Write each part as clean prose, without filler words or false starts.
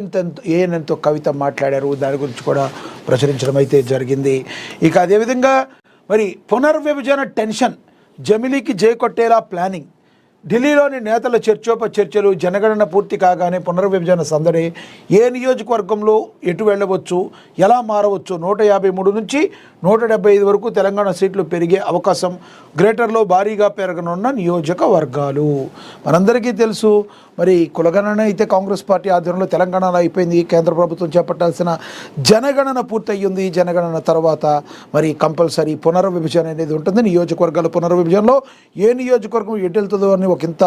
ఏనంతో కవిత మాట్లాడారు. దాని గురించి కూడా ప్రచురించడం అయితే జరిగింది. ఇక అదేవిధంగా మరి పునర్విభజన టెన్షన్, జమిలీకి జై కొట్టేలా ప్లానింగ్, ఢిల్లీలోని నేతల చర్చలు, జనగణన పూర్తి కాగానే పునర్విభజన సందడి, ఏ నియోజకవర్గంలో ఎటు వెళ్ళవచ్చు, ఎలా మారవచ్చు, 153 నుంచి 175 వరకు తెలంగాణ సీట్లు పెరిగే అవకాశం, గ్రేటర్లో భారీగా పెరగనున్న నియోజకవర్గాలు. మనందరికీ తెలుసు, మరి కులగణన అయితే కాంగ్రెస్ పార్టీ ఆధ్వర్యంలో తెలంగాణలో అయిపోయింది. కేంద్ర ప్రభుత్వం చేపట్టాల్సిన జనగణన పూర్తయ్యింది. జనగణన తర్వాత మరి కంపల్సరీ పునర్విభజన అనేది ఉంటుంది. నియోజకవర్గాల పునర్విభజనలో ఏ నియోజకవర్గం ఎటు వెళ్తుందో అని ఒక ఇంత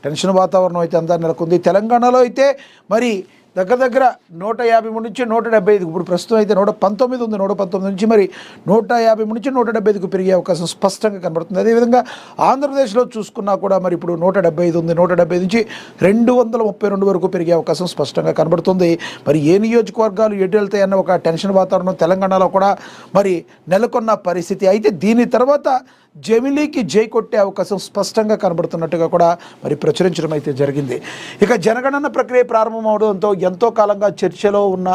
టెన్షన్ వాతావరణం అయితే అంతా నెలకొంది. తెలంగాణలో అయితే మరి దగ్గర 153 నుంచి 175, ఇప్పుడు ప్రస్తుతం అయితే 119 ఉంది. 119 నుంచి మరి 153 నుంచి 175కు పెరిగే అవకాశం స్పష్టంగా కనబడుతుంది. అదేవిధంగా ఆంధ్రప్రదేశ్లో చూసుకున్నా కూడా మరి ఇప్పుడు 175 ఉంది. 175 నుంచి 232 వరకు పెరిగే అవకాశం స్పష్టంగా కనబడుతుంది. మరి ఏ నియోజకవర్గాలు ఎటు వెళ్తాయన్న ఒక టెన్షన్ వాతావరణం తెలంగాణలో కూడా మరి నెలకొన్న పరిస్థితి. అయితే దీని తర్వాత జమిలీకి జై కొట్టే అవకాశం స్పష్టంగా కనబడుతున్నట్టుగా కూడా మరి ప్రచురించడం అయితే జరిగింది. ఇక జనగణన ప్రక్రియ ప్రారంభమవడంతో ఎంతో కాలంగా చర్చలో ఉన్న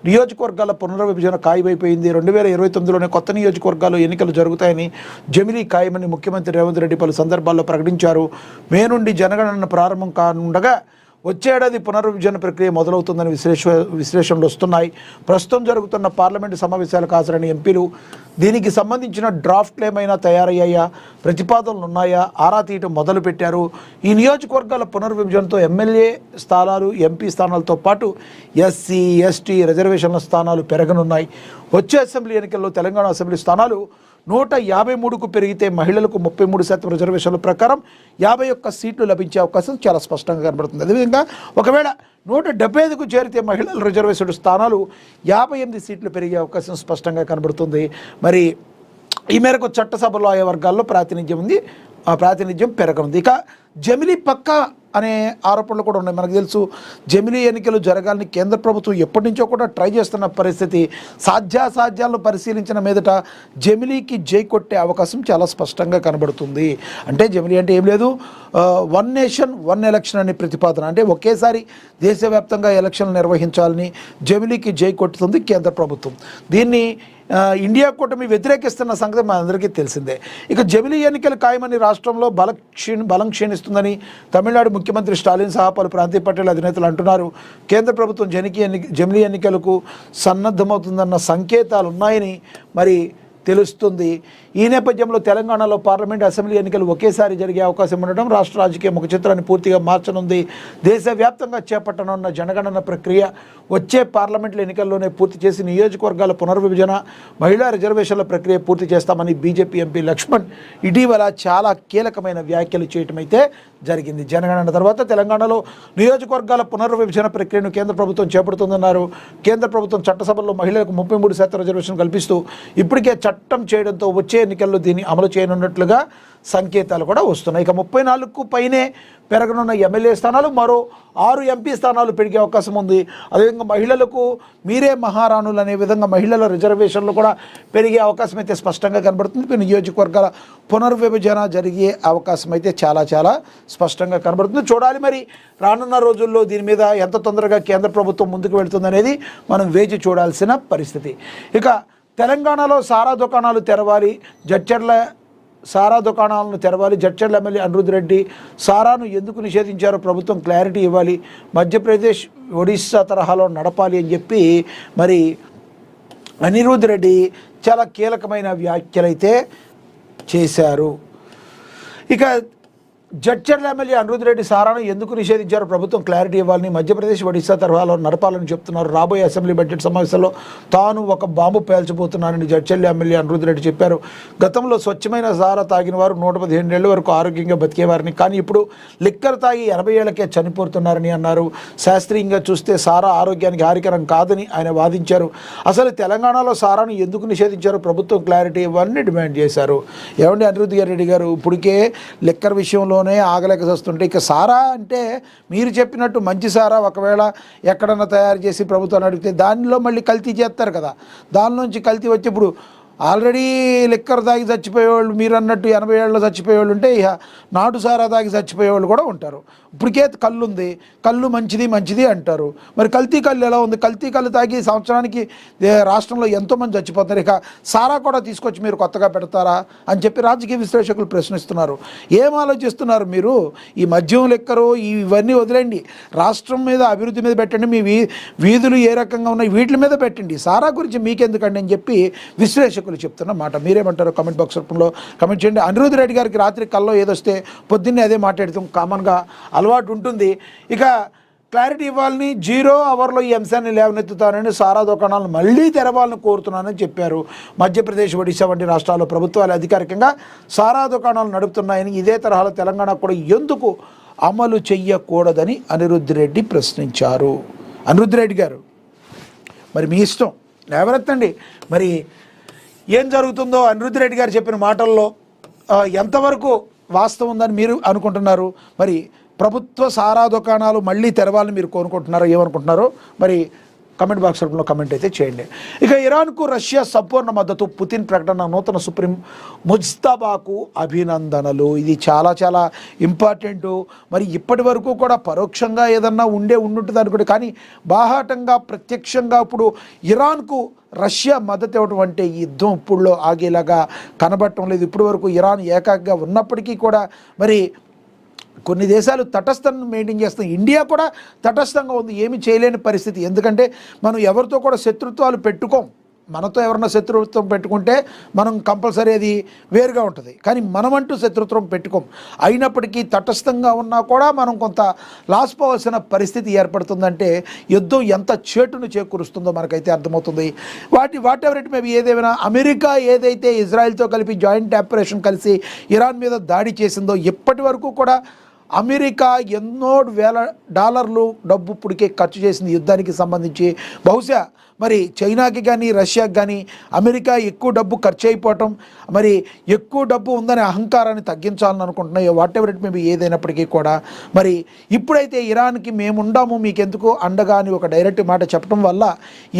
నియోజకవర్గాల పునర్విభజన ఖాయమైపోయింది. 2029లోనే కొత్త నియోజకవర్గాలు ఎన్నికలు జరుగుతాయని, జమిలీ ఖాయమని ముఖ్యమంత్రి రేవంత్ రెడ్డి పలు సందర్భాల్లో ప్రకటించారు. మే నుండి జనగణన ప్రారంభం కానుండగా వచ్చే ఏడాది పునర్విభజన ప్రక్రియ మొదలవుతుందని విశ్లేషణలు వస్తున్నాయి. ప్రస్తుతం జరుగుతున్న పార్లమెంటు సమావేశాలకు హాజరైన ఎంపీలు దీనికి సంబంధించిన డ్రాఫ్ట్లు ఏమైనా తయారయ్యాయా, ప్రతిపాదనలు ఉన్నాయా, ఆరా తీయటం మొదలుపెట్టారు. ఈ నియోజకవర్గాల పునర్విభజనతో ఎమ్మెల్యే స్థానాలు, ఎంపీ స్థానాలతో పాటు ఎస్సీ, ఎస్టీ రిజర్వేషన్ల స్థానాలు పెరగనున్నాయి. వచ్చే అసెంబ్లీ ఎన్నికల్లో తెలంగాణ అసెంబ్లీ స్థానాలు 153కు పెరిగితే మహిళలకు 33% రిజర్వేషన్ల ప్రకారం 51 సీట్లు లభించే అవకాశం చాలా స్పష్టంగా కనబడుతుంది. అదేవిధంగా ఒకవేళ 175కు చేరితే మహిళల రిజర్వేషన్ స్థానాలు 58 సీట్లు పెరిగే అవకాశం స్పష్టంగా కనబడుతుంది. మరి ఈ మేరకు చట్టసభలో ఆయా వర్గాల్లో ప్రాతినిధ్యం ఉంది, ఆ ప్రాతినిధ్యం పెరగనుంది. ఇక జమిలీ పక్కా అనే ఆరోపణలు కూడా ఉన్నాయి. మనకు తెలుసు, జమిలీ ఎన్నికలు జరగాలని కేంద్ర ప్రభుత్వం ఎప్పటి నుంచో కూడా ట్రై చేస్తున్న పరిస్థితి. సాధ్యాసాధ్యాలను పరిశీలించిన మీదట జమిలీకి జై కొట్టే అవకాశం చాలా స్పష్టంగా కనబడుతుంది. అంటే జమిలీ అంటే ఏం లేదు, 1 నేషన్ 1 ఎలక్షన్ అనే ప్రతిపాదన. అంటే ఒకేసారి దేశవ్యాప్తంగా ఎలక్షన్లు నిర్వహించాలని జమిలీకి జై కొట్టుతుంది కేంద్ర ప్రభుత్వం. దీన్ని ఇండియా కూటమి వ్యతిరేకిస్తున్న సంగతి మనందరికీ తెలిసిందే. ఇక జమిలీ ఎన్నికలు ఖాయమని రాష్ట్రంలో బలం క్షీణిస్తుందని తమిళనాడు ముఖ్యమంత్రి స్టాలిన్ సహా పలు ప్రాంతీయ పార్టీల అధినేతలు అంటున్నారు. కేంద్ర ప్రభుత్వం జమిలీ ఎన్నికలకు సన్నద్ధమవుతుందన్న సంకేతాలు ఉన్నాయని మరి తెలుస్తుంది. ఈ నేపథ్యంలో తెలంగాణలో పార్లమెంట్, అసెంబ్లీ ఎన్నికలు ఒకేసారి జరిగే అవకాశం ఉండడం రాష్ట్ర రాజకీయ ముఖ చిత్రాన్ని పూర్తిగా మార్చనుంది. దేశవ్యాప్తంగా చేపట్టనున్న జనగణన ప్రక్రియ వచ్చే పార్లమెంట్ల ఎన్నికల్లోనే పూర్తి చేసి నియోజకవర్గాల పునర్విభజన, మహిళా రిజర్వేషన్ల ప్రక్రియ పూర్తి చేస్తామని బీజేపీ ఎంపీ లక్ష్మణ్ ఇటీవల చాలా కీలకమైన వ్యాఖ్యలు చేయటం అయితే జరిగింది. జనగణన తర్వాత తెలంగాణలో నియోజకవర్గాల పునర్విభజన ప్రక్రియను కేంద్ర ప్రభుత్వం చేపడుతుందన్నారు. కేంద్ర ప్రభుత్వం చట్టసభల్లో మహిళలకు 33% రిజర్వేషన్ కల్పిస్తూ ఇప్పటికే చట్టం చేయడంతో వచ్చే ఎన్నికల్లో దీన్ని అమలు చేయనున్నట్లుగా సంకేతాలు కూడా వస్తున్నాయి. ఇక 34కు పైనే పెరగనున్న ఎమ్మెల్యే స్థానాలు, మరో 6 ఎంపీ స్థానాలు పెరిగే అవకాశం ఉంది. అదేవిధంగా మహిళలకు మీరే మహారాణులు అనే విధంగా మహిళల రిజర్వేషన్లు కూడా పెరిగే అవకాశం అయితే స్పష్టంగా కనబడుతుంది. నియోజకవర్గాల పునర్విభజన జరిగే అవకాశం అయితే చాలా స్పష్టంగా కనబడుతుంది. చూడాలి మరి రానున్న రోజుల్లో దీని మీద ఎంత తొందరగా కేంద్ర ప్రభుత్వం ముందుకు వెళుతుందనేది మనం వేచి చూడాల్సిన పరిస్థితి. ఇక తెలంగాణలో సారా దుకాణాలు తెరవాలి, సారా దుకాణాలను తెరవాలి. జడ్చర్ల ఎమ్మెల్యే అనిరుద్ రెడ్డి సారాను ఎందుకు నిషేధించారో ప్రభుత్వం క్లారిటీ ఇవ్వాలి, మధ్యప్రదేశ్, ఒడిస్సా తరహాలో నడపాలి అని చెప్పి మరి అనిరుద్ రెడ్డి చాలా కీలకమైన వ్యాఖ్యలైతే చేశారు. ఇక జడ్చర్ల ఎమ్మెల్యే అనిరుద్ రెడ్డి సారాను ఎందుకు నిషేధించారో ప్రభుత్వం క్లారిటీ ఇవ్వాలని, మధ్యప్రదేశ్, ఒడిశా తరహాలో నడపాలని చెప్తున్నారు. రాబోయే అసెంబ్లీ బడ్జెట్ సమావేశంలో తాను ఒక బాంబు పేల్చబోతున్నానని జడ్చర్ల ఎమ్మెల్యే అనిరుద్ రెడ్డి చెప్పారు. గతంలో స్వచ్ఛమైన సారా తాగిన వారు 115 ఏళ్ల వరకు ఆరోగ్యంగా బతికేవారని, కానీ ఇప్పుడు లిక్కర్ తాగి 80 ఏళ్లకే చనిపోతున్నారని అన్నారు. శాస్త్రీయంగా చూస్తే సారా ఆరోగ్యానికి హానికరం కాదని ఆయన వాదించారు. అసలు తెలంగాణలో సారాను ఎందుకు నిషేధించారో ప్రభుత్వం క్లారిటీ ఇవ్వాలని డిమాండ్ చేశారు. ఏమండి అనిరుద్ రెడ్డి గారు, ఇప్పటికే లిక్కర్ విషయంలో ఆగలేక వస్తుంటే ఇక సారా అంటే మీరు చెప్పినట్టు మంచి సారా ఒకవేళ ఎక్కడన్నా తయారు చేసి ప్రభుత్వాన్ని అడిగితే దానిలో మళ్ళీ కల్తీ చేస్తారు కదా, దానిలోంచి కల్తీ వచ్చి ఇప్పుడు ఆల్రెడీ లిక్కర్ తాగి చచ్చిపోయేవాళ్ళు, మీరు అన్నట్టు 80 ఏళ్ళలో చచ్చిపోయేవాళ్ళు ఉంటే ఇక నాటు సారా తాగి చచ్చిపోయేవాళ్ళు కూడా ఉంటారు. ఇప్పటికే కళ్ళు ఉంది, కళ్ళు మంచిది అంటారు. మరి కల్తీ కళ్ళు ఎలా ఉంది? కల్తీ కళ్ళు తాగి సంవత్సరానికి రాష్ట్రంలో ఎంతోమంది చచ్చిపోతున్నారు. ఇక సారా కూడా తీసుకొచ్చి మీరు కొత్తగా పెడతారా అని చెప్పి రాజకీయ విశ్లేషకులు ప్రశ్నిస్తున్నారు. ఏం ఆలోచిస్తున్నారు మీరు? ఈ మద్యం లిక్కరు ఇవన్నీ వదిలేండి, రాష్ట్రం మీద అభివృద్ధి మీద పెట్టండి. మీ వీధులు ఏ రకంగా ఉన్నాయి వీటి మీద పెట్టండి, సారా గురించి మీకెందుకండి అని చెప్పి విశ్లేషకులు చెప్తున్న మాట. మీరేమంటారు? కామెంట్ బాక్స్ రూపంలో కామెంట్ చేయండి. అనిరుద్ధ్ రెడ్డి గారికి రాత్రి కల్లో ఏదొస్తే పొద్దున్నే అదే మాట్లాడుతాం, కామన్గా అలవాటు ఉంటుంది. ఇక క్లారిటీ ఇవ్వాలని 0 అవర్లో ఈ అంశాన్ని లేవనెత్తుతానని, సారా దుకాణాలను మళ్లీ తెరవాలని కోరుతున్నానని చెప్పారు. మధ్యప్రదేశ్, ఒడిశా వంటి రాష్ట్రాల్లో ప్రభుత్వాలు అధికారికంగా సారా దుకాణాలు నడుపుతున్నాయని, ఇదే తరహాలో తెలంగాణ కూడా ఎందుకు అమలు చెయ్యకూడదని అనిరుద్ధ్ రెడ్డి ప్రశ్నించారు. అనిరుద్ధ్ రెడ్డి గారు, మరి మీ ఇష్టం, లేవనెత్తండి. మరి ఏం జరుగుతుందో అనిరుద్ధ్ రెడ్డి గారు చెప్పిన మాటల్లో ఎంతవరకు వాస్తవం ఉందని మీరు అనుకుంటున్నారు? మరి ప్రభుత్వ సారా దుకాణాలు మళ్ళీ తెరవాలని మీరు కోరుకుంటున్నారో ఏమనుకుంటున్నారో మరి కమెంట్ బాక్స్ రూపంలో కమెంట్ అయితే చేయండి. ఇక ఇరాన్కు రష్యా సంపూర్ణ మద్దతు, పుతిన్ ప్రకటన, నూతన సుప్రీం ముజ్తబాకు అభినందనలు. ఇది చాలా చాలా ఇంపార్టెంటు. మరి ఇప్పటి వరకు కూడా పరోక్షంగా ఏదన్నా ఉండుంటుంది అనుకోండి, కానీ బాహాటంగా ప్రత్యక్షంగా ఇప్పుడు ఇరాన్కు రష్యా మద్దతు ఇవ్వడం అంటే ఈ యుద్ధం ఇప్పుడులో ఆగేలాగా కనబడటం లేదు. ఇప్పటి వరకు ఇరాన్ ఏకాగ్గా ఉన్నప్పటికీ కూడా మరి కొన్ని దేశాలు తటస్థాన్ని మెయింటైన్ చేస్తాయి. ఇండియా కూడా తటస్థంగా ఉంది, ఏమి చేయలేని పరిస్థితి. ఎందుకంటే మనం ఎవరితో కూడా శత్రుత్వాలు పెట్టుకోం. మనతో ఎవరన్నా శత్రుత్వం పెట్టుకుంటే మనం కంపల్సరీ అది వేరుగా ఉంటుంది, కానీ మనమంటూ శత్రుత్వం పెట్టుకోం. అయినప్పటికీ తటస్థంగా ఉన్నా కూడా మనం కొంత లాస్ పోవాల్సిన పరిస్థితి ఏర్పడుతుందంటే యుద్ధం ఎంత చేటును చేకూరుస్తుందో మనకైతే అర్థమవుతుంది. వాట్ ఎవర్ ఇట్ మేబీ, ఏదేమైనా అమెరికా ఏదైతే ఇజ్రాయెల్తో కలిపి జాయింట్ ఆపరేషన్ కలిసి ఇరాన్ మీద దాడి చేసిందో, ఇప్పటి వరకు కూడా అమెరికా ఎన్నో వేల డాలర్లు డబ్బు ఇప్పటికే ఖర్చు చేసింది యుద్ధానికి సంబంధించి. బహుశా మరి చైనాకి కానీ రష్యాకి కానీ అమెరికా ఎక్కువ డబ్బు ఖర్చు అయిపోవటం, మరి ఎక్కువ డబ్బు ఉందనే అహంకారాన్ని తగ్గించాలని అనుకుంటున్నాయి. వాట్ ఎవర్ ఇట్ మేబీ, ఏదైనప్పటికీ కూడా మరి ఇప్పుడైతే ఇరాన్కి మేముండాము మీకెందుకు అండగా అని ఒక డైరెక్ట్ మాట చెప్పడం వల్ల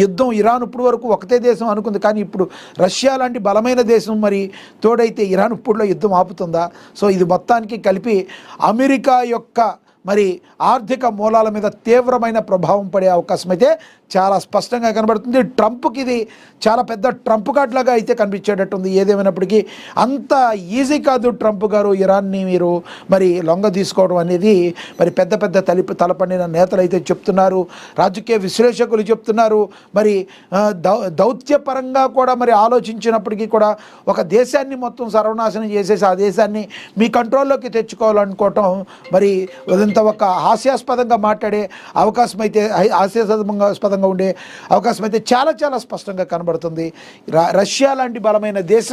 యుద్ధం ఇరాన్ ఇప్పుడు వరకు ఒకటే దేశం అనుకుంది, కానీ ఇప్పుడు రష్యా లాంటి బలమైన దేశం మరి తోడైతే ఇరాన్ ఇప్పుడులో యుద్ధం ఆపుతుందా? సో ఇది మొత్తానికి కలిపి అమెరికా యొక్క మరి ఆర్థిక మూలాల మీద తీవ్రమైన ప్రభావం పడే అవకాశం అయితే చాలా స్పష్టంగా కనబడుతుంది. ట్రంప్కి ఇది చాలా పెద్ద ట్రంప్ కార్డ్ లాగా అయితే కనిపించేటట్టుంది. ఏదేమైనప్పటికీ అంత ఈజీ కాదు ట్రంప్ గారు ఇరాన్ని మీరు మరి లొంగ తీసుకోవడం అనేది. మరి పెద్ద పెద్ద తలపండిన నేతలు అయితే చెప్తున్నారు, రాజకీయ విశ్లేషకులు చెప్తున్నారు. మరి దౌత్యపరంగా కూడా మరి ఆలోచించినప్పటికీ కూడా ఒక దేశాన్ని మొత్తం సర్వనాశనం చేసేసి ఆ దేశాన్ని మీ కంట్రోల్లోకి తెచ్చుకోవాలనుకోవటం మరి అదంతా ఒక హాస్యాస్పదంగా మాట్లాడే అవకాశం అయితే, హాస్యాస్పదంగా ఉండే అవకాశం అయితే చాలా చాలా స్పష్టంగా కనబడుతుంది. రష్యా లాంటి బలమైన దేశం